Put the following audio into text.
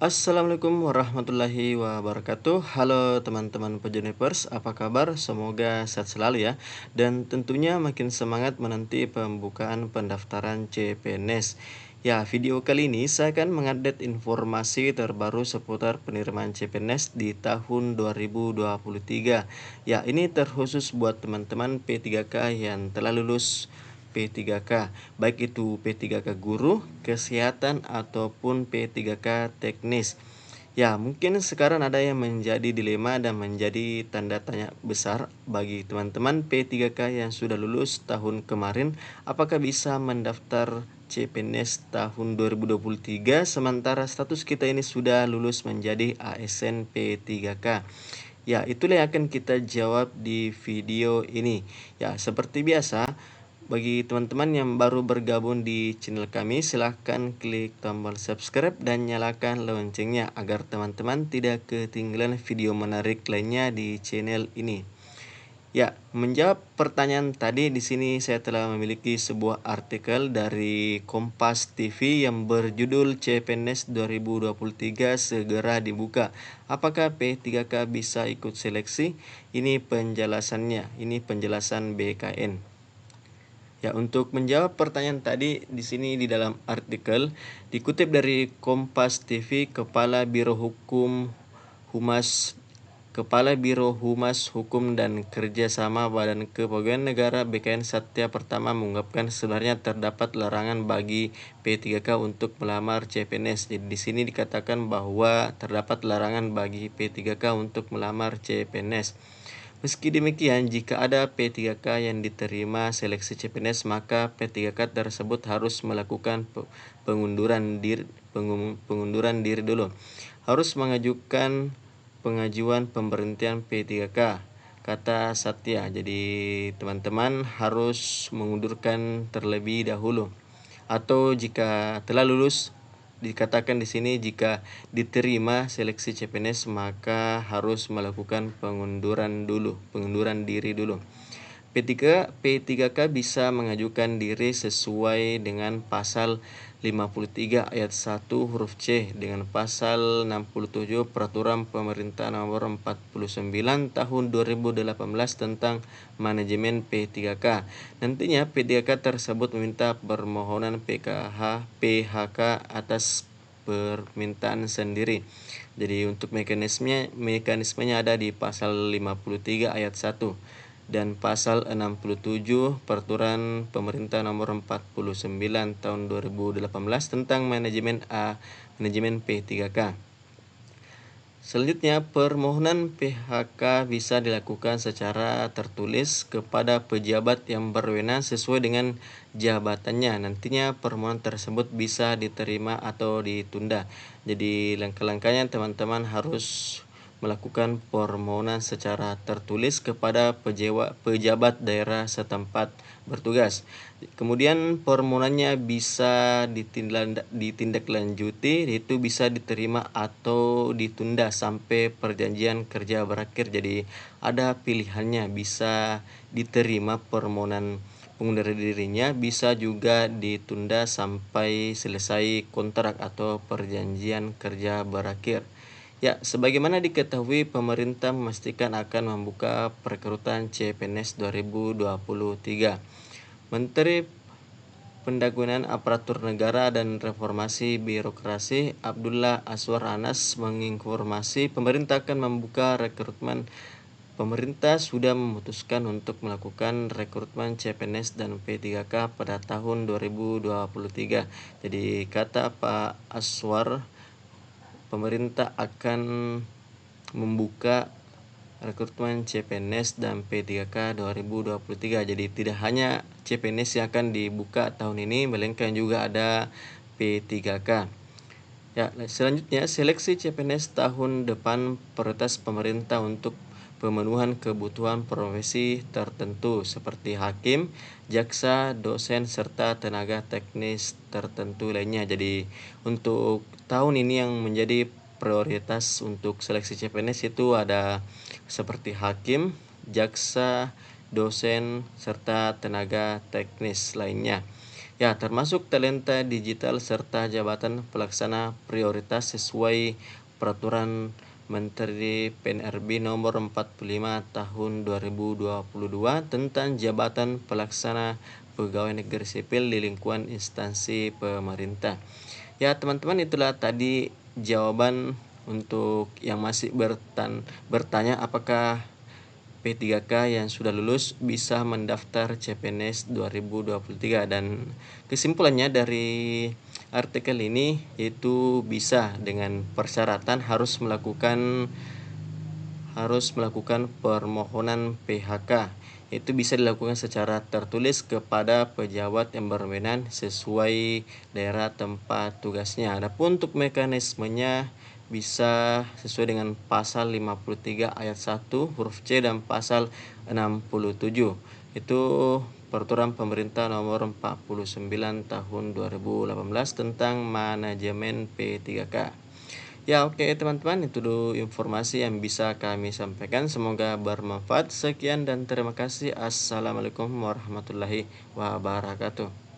Assalamualaikum warahmatullahi wabarakatuh. Halo teman-teman Pejonipers, apa kabar? Semoga sehat selalu ya. Dan tentunya makin semangat menanti pembukaan pendaftaran CPNS. Ya, video kali ini saya akan mengupdate informasi terbaru seputar penerimaan CPNS di tahun 2023. Ya, ini terkhusus buat teman-teman P3K yang telah lulus P3K, baik itu P3K guru, kesehatan, ataupun P3K teknis. Ya, mungkin sekarang ada yang menjadi dilema dan menjadi tanda tanya besar bagi teman-teman P3K yang sudah lulus tahun kemarin, apakah bisa mendaftar CPNS tahun 2023 sementara status kita ini sudah lulus menjadi ASN P3K. Ya, itulah yang akan kita jawab di video ini. Ya, seperti biasa, bagi teman-teman yang baru bergabung di channel kami, silahkan klik tombol subscribe dan nyalakan loncengnya agar teman-teman tidak ketinggalan video menarik lainnya di channel ini. Ya, menjawab pertanyaan tadi, di sini saya telah memiliki sebuah artikel dari Kompas TV yang berjudul CPNS 2023 segera dibuka. Apakah P3K bisa ikut seleksi? Ini penjelasannya, ini penjelasan BKN. Ya, untuk menjawab pertanyaan tadi, di sini di dalam artikel dikutip dari Kompas TV, Kepala Biro Humas Hukum dan Kerjasama Badan Kepegawaian Negara BKN Satya Pertama mengungkapkan sebenarnya terdapat larangan bagi P3K untuk melamar CPNS. Jadi di sini dikatakan bahwa terdapat larangan bagi P3K untuk melamar CPNS. Meski demikian, jika ada P3K yang diterima seleksi CPNS, maka P3K tersebut harus melakukan pengunduran diri dulu. Harus mengajukan pengajuan pemberhentian P3K, kata Satya. Jadi teman-teman harus mengundurkan terlebih dahulu. Atau jika telah lulus, dikatakan di sini jika diterima seleksi CPNS maka harus melakukan pengunduran diri dulu. P3K bisa mengajukan diri sesuai dengan pasal 53 ayat 1 huruf C dengan pasal 67 Peraturan Pemerintah Nomor 49 Tahun 2018 tentang manajemen P3K. Nantinya P3K tersebut meminta permohonan PHK atas permintaan sendiri. Jadi untuk mekanismenya ada di pasal 53 ayat 1 dan pasal 67 Peraturan Pemerintah Nomor 49 Tahun 2018 tentang manajemen P3K. Selanjutnya, permohonan PHK bisa dilakukan secara tertulis kepada pejabat yang berwenang sesuai dengan jabatannya. Nantinya permohonan tersebut bisa diterima atau ditunda. Jadi langkah-langkahnya teman-teman harus melakukan permohonan secara tertulis kepada pejabat daerah setempat bertugas. Kemudian permohonannya bisa ditindaklanjuti, yaitu bisa diterima atau ditunda sampai perjanjian kerja berakhir. Jadi ada pilihannya, bisa diterima permohonan pengunduran dirinya, bisa juga ditunda sampai selesai kontrak atau perjanjian kerja berakhir. Ya, sebagaimana diketahui, pemerintah memastikan akan membuka perekrutan CPNS 2023. Menteri Pendagungan Aparatur Negara dan Reformasi Birokrasi Abdullah Azwar Anas menginformasi pemerintah akan membuka rekrutmen. Pemerintah sudah memutuskan untuk melakukan rekrutmen CPNS dan P3K pada tahun 2023. Jadi kata Pak Azwar, pemerintah akan membuka rekrutmen CPNS dan P3K 2023. Jadi tidak hanya CPNS yang akan dibuka tahun ini, melainkan juga ada P3K. Ya, selanjutnya seleksi CPNS tahun depan prioritas pemerintah untuk pemenuhan kebutuhan profesi tertentu seperti hakim, jaksa, dosen, serta tenaga teknis tertentu lainnya. Jadi untuk tahun ini yang menjadi prioritas untuk seleksi CPNS itu ada seperti hakim, jaksa, dosen, serta tenaga teknis lainnya. Ya, termasuk talenta digital serta jabatan pelaksana prioritas sesuai peraturan Menteri PNRB nomor 45 tahun 2022 tentang jabatan pelaksana pegawai negeri sipil di lingkungan instansi pemerintah. Ya, teman-teman, itulah tadi jawaban untuk yang masih bertanya apakah P3K yang sudah lulus bisa mendaftar CPNS 2023, dan kesimpulannya dari artikel ini yaitu bisa dengan persyaratan harus melakukan permohonan PHK. Itu bisa dilakukan secara tertulis kepada pejabat yang berwenang sesuai daerah tempat tugasnya. Adapun untuk mekanismenya bisa sesuai dengan pasal 53 ayat 1 huruf C dan pasal 67. Itu peraturan pemerintah nomor 49 tahun 2018 tentang manajemen P3K. Ya, oke teman-teman, itu dulu informasi yang bisa kami sampaikan. Semoga bermanfaat. Sekian dan terima kasih. Assalamualaikum warahmatullahi wabarakatuh.